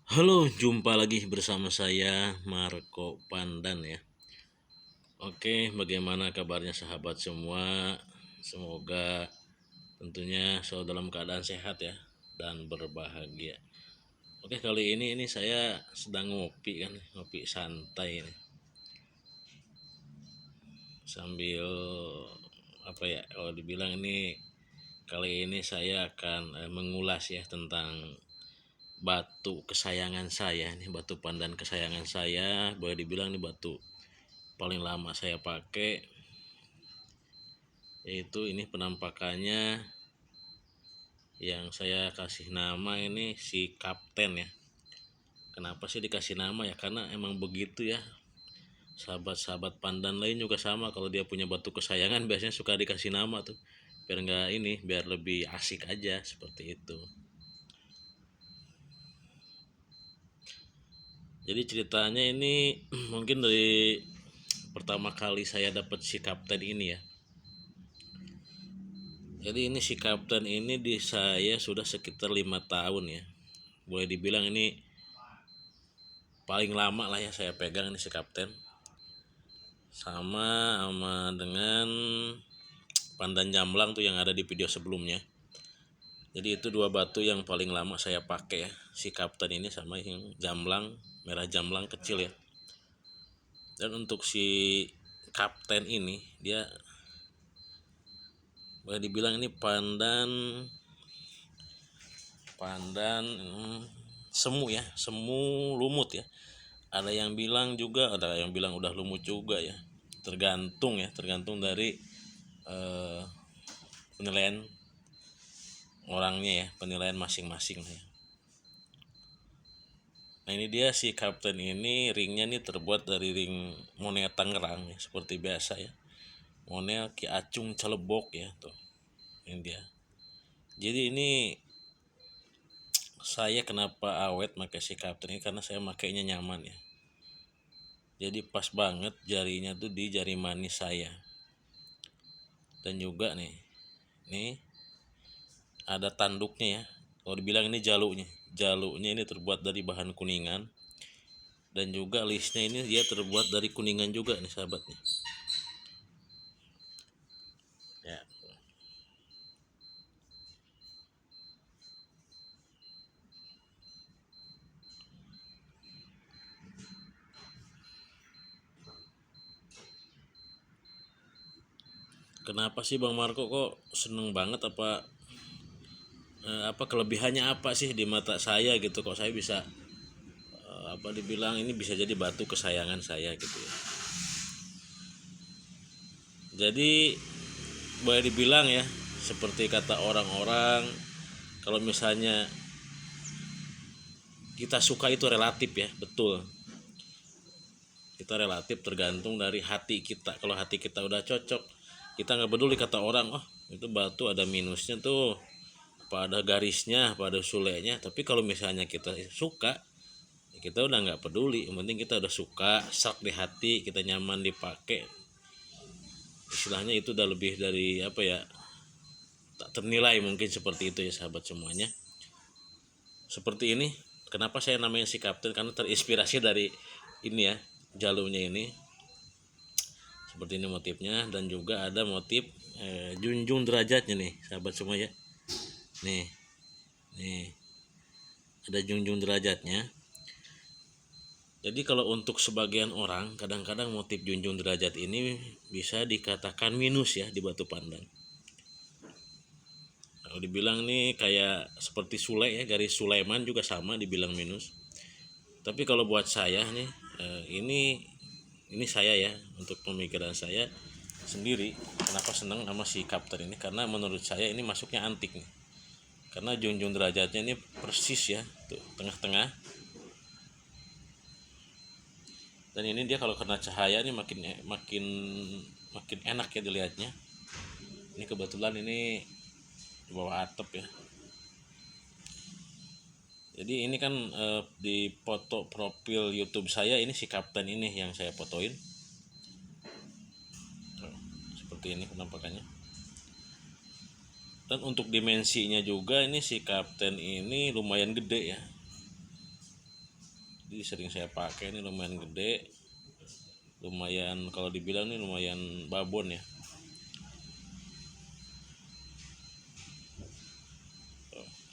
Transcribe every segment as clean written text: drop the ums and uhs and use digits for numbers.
Halo, jumpa lagi bersama saya Marco Pandan ya. Oke, bagaimana kabarnya sahabat semua? Semoga tentunya selalu dalam keadaan sehat ya dan berbahagia. Oke, kali ini saya sedang ngopi kan, ngopi santai nih. Sambil apa ya? Kalau dibilang ini kali ini saya akan mengulas ya tentang batu kesayangan saya nih, batu pandan kesayangan saya. Boleh dibilang nih batu paling lama saya pakai, yaitu ini penampakannya yang saya kasih nama ini si Kapten ya. Kenapa sih dikasih nama ya? Karena emang begitu ya. Sahabat-sahabat pandan lain juga sama, kalau dia punya batu kesayangan biasanya suka dikasih nama tuh. Biar nggak ini, biar lebih asik aja seperti itu. Jadi ceritanya ini mungkin dari pertama kali saya dapat si Kapten ini ya. Jadi ini si Kapten ini di saya sudah sekitar 5 tahun ya. Boleh dibilang ini paling lama lah ya saya pegang ini si Kapten. Sama dengan pandan jamblang tuh yang ada di video sebelumnya. Jadi itu dua batu yang paling lama saya pakai ya, si Kapten ini sama yang jamblang, merah jamblang kecil ya. Dan untuk si Kapten ini dia boleh dibilang ini pandan pandan semu ya, semu lumut ya. Ada yang bilang juga, ada yang bilang udah lumut juga ya. Tergantung dari eh, penilaian orangnya ya, penilaian masing-masing ya. Nah ini dia si Kapten ini, ringnya nih terbuat dari ring Monea Tangerang ya, seperti biasa ya. Monea Ki Acung Celebok ya tuh. Ini dia. Jadi ini saya kenapa awet pakai si Kapten ini, karena saya makainya nyaman ya. Jadi pas banget jarinya tuh di jari manis saya. Dan juga nih ada tanduknya ya. Kalau dibilang ini jaluknya ini terbuat dari bahan kuningan, dan juga listnya ini dia terbuat dari kuningan juga nih sahabatnya ya. Kenapa sih Bang Marco kok seneng banget? Apa kelebihannya apa sih di mata saya gitu, kok saya bisa apa dibilang ini bisa jadi batu kesayangan saya gitu ya. Jadi boleh dibilang ya, seperti kata orang-orang, kalau misalnya kita suka itu relatif ya, betul. Kita relatif, tergantung dari hati kita. Kalau hati kita udah cocok, kita nggak peduli kata orang, oh itu batu ada minusnya tuh, pada garisnya, pada sulenya. Tapi kalau misalnya kita suka, kita udah nggak peduli. Yang penting kita udah suka, sak di hati, kita nyaman dipakai. Istilahnya itu udah lebih dari apa ya, tak ternilai mungkin, seperti itu ya sahabat semuanya. Seperti ini. Kenapa saya namanya si Kapten? Karena terinspirasi dari ini ya, jalurnya ini. Seperti ini motifnya, dan juga ada motif junjung derajatnya nih sahabat semua ya. Nih ada junjung derajatnya. Jadi kalau untuk sebagian orang, kadang-kadang motif junjung derajat ini bisa dikatakan minus ya di batu pandan. Kalau dibilang nih kayak seperti Sule ya, garis Sulaiman juga sama dibilang minus. Tapi kalau buat saya nih, ini saya ya, untuk pemikiran saya sendiri, kenapa senang sama si Kapten ini, karena menurut saya ini masuknya antik nih. Karena junjung derajatnya ini persis ya, tuh tengah-tengah. Dan ini dia kalau kena cahaya ini makin makin enak ya dilihatnya. Ini kebetulan ini di bawah atap ya. Jadi ini kan di foto profil YouTube saya ini si Kapten ini yang saya fotoin. Seperti ini penampakannya. Dan untuk dimensinya juga ini si Kapten ini lumayan gede ya. Jadi sering saya pakai, ini lumayan gede, lumayan kalau dibilang ini lumayan babon ya.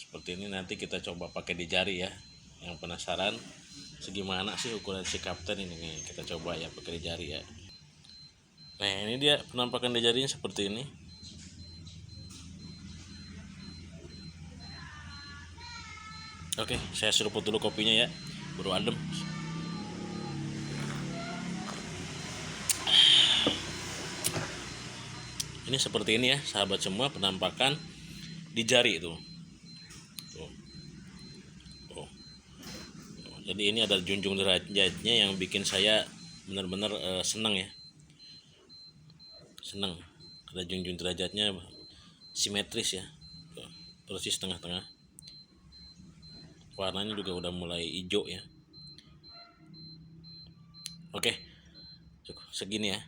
Seperti ini nanti kita coba pakai di jari ya. Yang penasaran segimana sih ukuran si kapten ini nih, kita coba ya pakai di jari ya. Nah ini dia penampakan di jarinya seperti ini. Oke, saya seruput dulu kopinya ya, baru adem. Ini seperti ini ya sahabat semua, penampakan di jari itu. Tuh. Tuh. Jadi ini ada junjung derajatnya yang bikin saya benar-benar senang ya. Senang. Ada junjung derajatnya simetris ya. Tuh. Persis tengah-tengah. Warnanya juga udah mulai hijau ya. Oke, cukup segini ya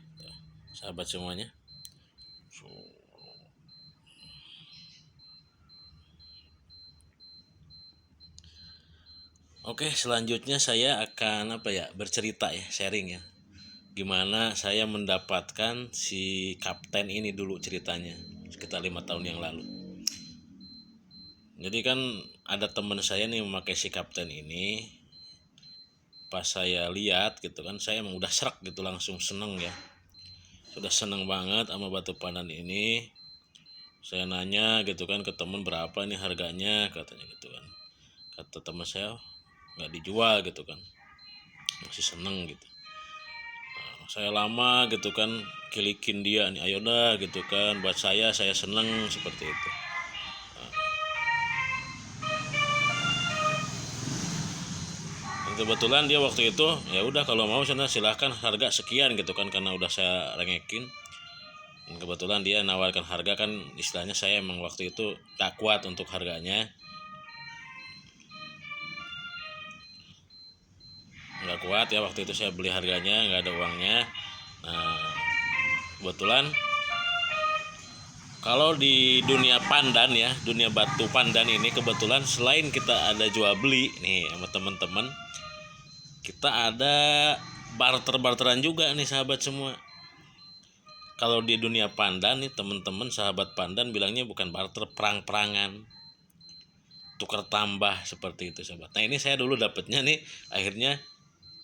sahabat semuanya. Oke, selanjutnya saya akan bercerita ya, sharing ya, gimana saya mendapatkan si kapten ini dulu ceritanya sekitar 5 tahun yang lalu. Jadi kan ada teman saya nih memakai si kapten ini. Pas saya lihat gitu kan, saya emang udah serak gitu, langsung seneng ya, sudah seneng banget sama batu pandan ini. Saya nanya gitu kan ke temen, berapa nih harganya, katanya gitu kan. Kata teman saya nggak dijual gitu kan, masih seneng gitu. Nah, saya lama gitu kan kilikin dia nih, ayo dah gitu kan, buat saya seneng seperti itu. Kebetulan dia waktu itu ya udah, kalau mau sana silahkan, harga sekian gitu kan, karena udah saya rengekin. Dan kebetulan dia nawarkan harga kan, istilahnya saya emang waktu itu tak kuat untuk harganya, nggak kuat ya waktu itu saya beli harganya, nggak ada uangnya. Nah kebetulan kalau di dunia pandan ya, dunia batu pandan ini, kebetulan selain kita ada jual beli nih sama teman-teman, kita ada barter-barteran juga nih sahabat semua. Kalau di dunia pandan nih teman-teman sahabat pandan bilangnya bukan barter, perang-perangan, tukar tambah seperti itu sahabat. Nah ini saya dulu dapatnya nih, akhirnya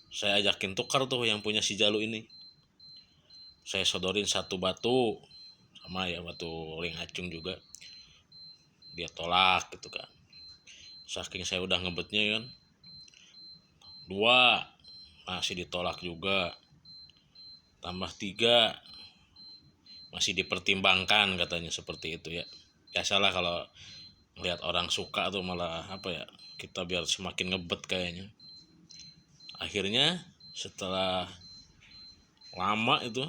saya ajakin tukar tuh yang punya si Jalu ini. Saya sodorin satu batu, sama ya batu ring acung juga, dia tolak gitu kan. Saking saya udah ngebetnya kan, 2 masih ditolak juga, tambah 3 masih dipertimbangkan katanya, seperti itu ya. Biasalah kalau lihat orang suka tuh malah kita biar semakin ngebet kayaknya. Akhirnya setelah lama itu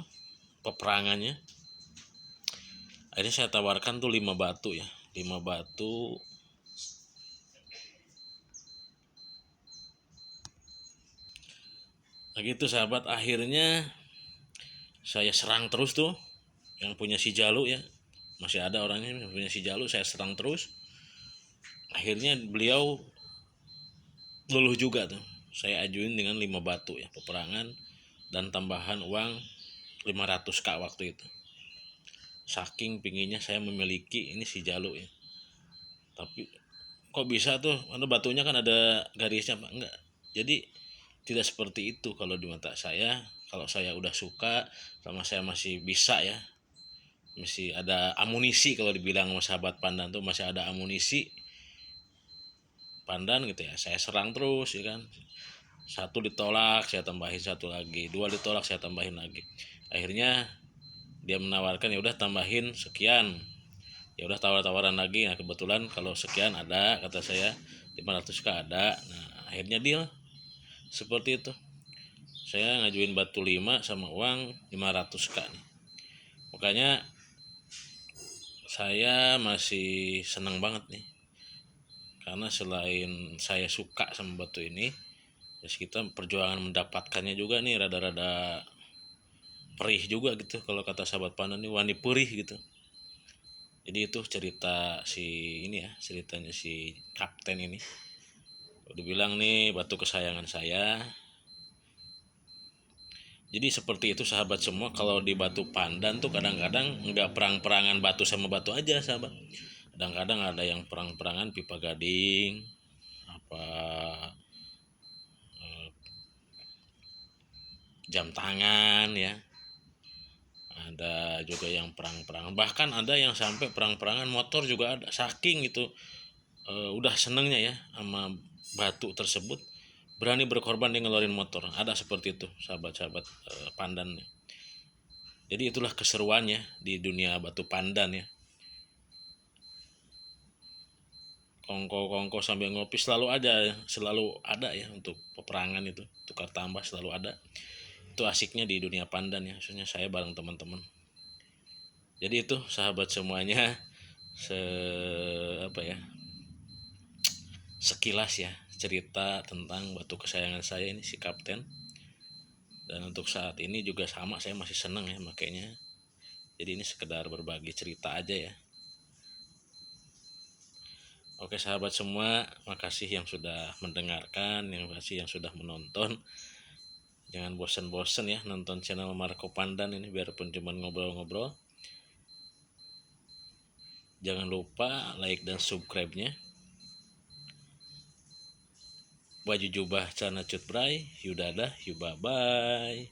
peperangannya, akhirnya saya tawarkan tuh 5 batu ya, 5 batu. Nah gitu sahabat, akhirnya saya serang terus tuh yang punya si Jalu ya, masih ada orangnya yang punya si Jalu, saya serang terus. Akhirnya beliau luluh juga tuh, saya ajuin dengan 5 batu ya peperangan, dan tambahan uang 500k waktu itu. Saking pinginnya saya memiliki ini si Jalu ya. Tapi kok bisa tuh, karena batunya kan ada garisnya Pak, enggak. Jadi tidak seperti itu kalau di mata saya. Kalau saya udah suka sama saya masih bisa ya, masih ada amunisi, kalau dibilang sama sahabat pandan tuh masih ada amunisi pandan gitu ya, saya serang terus ya kan. 1 ditolak saya tambahin 1 lagi, 2 ditolak saya tambahin lagi. Akhirnya dia menawarkan ya udah tambahin sekian, ya udah tawar-tawaran lagi. Nah kebetulan kalau sekian ada, kata saya 500k ada. Nah akhirnya deal seperti itu, saya ngajuin batu 5 sama uang 500k nih. Makanya saya masih senang banget nih, karena selain saya suka sama batu ini ya, kita perjuangan mendapatkannya juga nih rada-rada perih juga gitu, kalau kata sahabat pandan nih wani perih gitu. Jadi itu cerita si ini ya, ceritanya si kapten ini. Udah bilang nih batu kesayangan saya. Jadi seperti itu sahabat semua, kalau di Batu Pandan tuh kadang-kadang nggak perang-perangan batu sama batu aja sahabat. Kadang-kadang ada yang perang-perangan pipa gading, apa jam tangan ya. Ada juga yang perang-perangan, bahkan ada yang sampai perang-perangan motor juga ada. Saking itu udah senengnya ya sama batu tersebut, berani berkorban dia ngeluarin motor. Ada seperti itu sahabat-sahabat pandan. Jadi itulah keseruannya di dunia batu pandan ya. Kongko-kongko sambil ngopi selalu ada ya, untuk peperangan itu tukar tambah selalu ada. Itu asiknya di dunia pandan ya, maksudnya saya bareng teman-teman. Jadi itu sahabat semuanya, se apa ya, sekilas ya cerita tentang batu kesayangan saya ini, si Kapten. Dan untuk saat ini juga sama, saya masih seneng ya makanya. Jadi ini sekedar berbagi cerita aja ya. Oke sahabat semua, makasih yang sudah mendengarkan, yang makasih yang sudah menonton. Jangan bosan-bosan ya nonton channel Marco Pandan ini, biarpun cuma ngobrol-ngobrol. Jangan lupa like dan subscribe-nya. Baju jubah Cana Cut Bray, yudadah, yubah bye.